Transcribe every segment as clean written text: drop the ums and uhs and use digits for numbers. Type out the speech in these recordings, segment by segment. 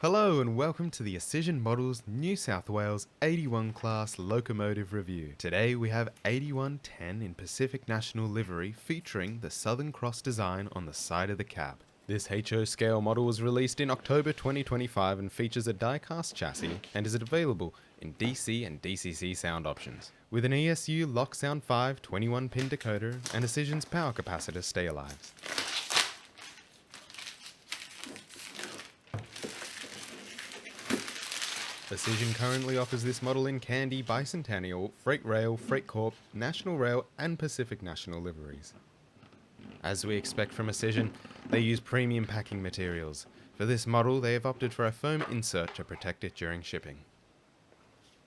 Hello and welcome to the Auscision Models New South Wales 81 class locomotive review. Today we have 8110 in Pacific National livery featuring the Southern Cross design on the side of the cab. This HO scale model was released in October 2025 and features a die-cast chassis and is available in DC and DCC sound options. With an ESU Lock Sound 5 21-pin decoder and Auscision's power capacitor stay-alives. Auscision currently offers this model in Candy, Bicentennial, Freight Rail, Freight Corp, National Rail and Pacific National liveries. As we expect from Auscision, they use premium packing materials. For this model, they have opted for a foam insert to protect it during shipping.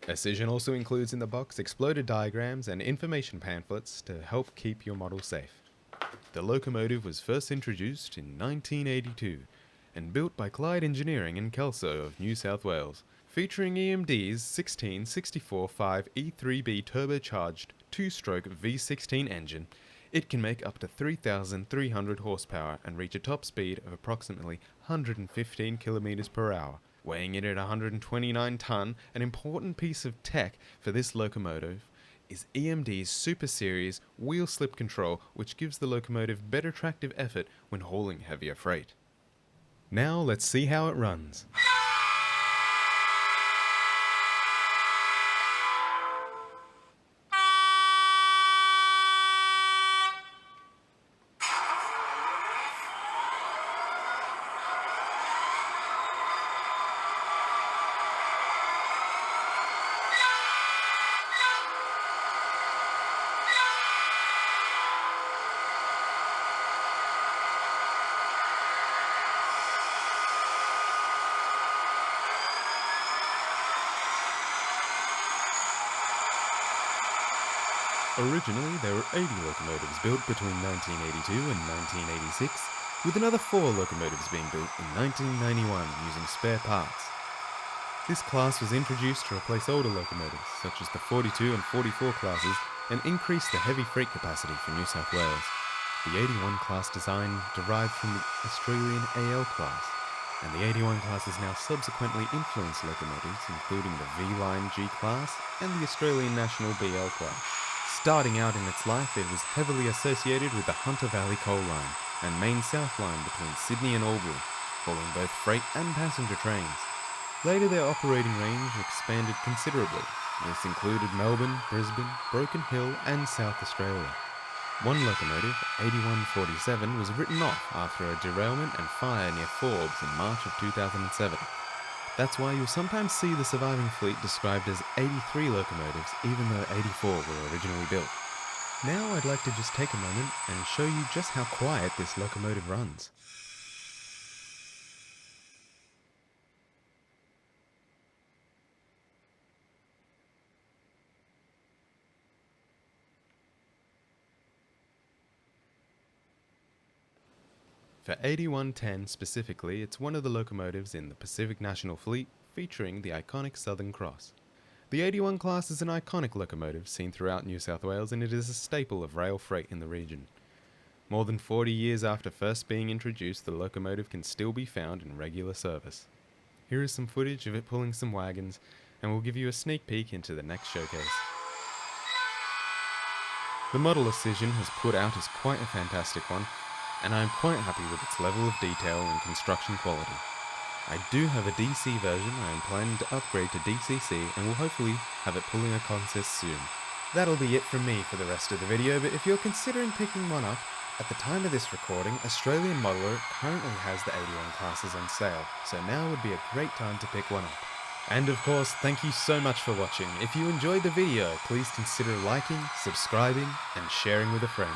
Auscision also includes in the box exploded diagrams and information pamphlets to help keep your model safe. The locomotive was first introduced in 1982 and built by Clyde Engineering in Kelso of New South Wales. Featuring EMD's 1664-5 E3B turbocharged 2-stroke V16 engine, it can make up to 3,300 horsepower and reach a top speed of approximately 115 km per hour. Weighing it at 129 tonne, an important piece of tech for this locomotive is EMD's Super Series wheel slip control, which gives the locomotive better tractive effort when hauling heavier freight. Now let's see how it runs. Originally, there were 80 locomotives built between 1982 and 1986, with another 4 locomotives being built in 1991 using spare parts. This class was introduced to replace older locomotives, such as the 42 and 44 classes, and increase the heavy freight capacity for New South Wales. The 81 class design derived from the Australian AL class, and the 81 class has now subsequently influenced locomotives, including the V-Line G class and the Australian National BL class. Starting out in its life, it was heavily associated with the Hunter Valley Coal Line and Main South Line between Sydney and Albury, hauling both freight and passenger trains. Later their operating range expanded considerably. This included Melbourne, Brisbane, Broken Hill and South Australia. One locomotive, 8147, was written off after a derailment and fire near Forbes in March of 2007. That's why you'll sometimes see the surviving fleet described as 83 locomotives, even though 84 were originally built. Now I'd like to just take a moment and show you just how quiet this locomotive runs. For 8110 specifically, it's one of the locomotives in the Pacific National Fleet featuring the iconic Southern Cross. The 81 class is an iconic locomotive seen throughout New South Wales, and it is a staple of rail freight in the region. More than 40 years after first being introduced, the locomotive can still be found in regular service. Here is some footage of it pulling some wagons, and we'll give you a sneak peek into the next showcase. The model Auscision has put out is quite a fantastic one, and I am quite happy with its level of detail and construction quality. I do have a DC version I am planning to upgrade to DCC and will hopefully have it pulling a consist soon. That'll be it from me for the rest of the video, but if you're considering picking one up, at the time of this recording, Australian Modeler currently has the 81 classes on sale, so now would be a great time to pick one up. And of course, thank you so much for watching. If you enjoyed the video, please consider liking, subscribing, and sharing with a friend.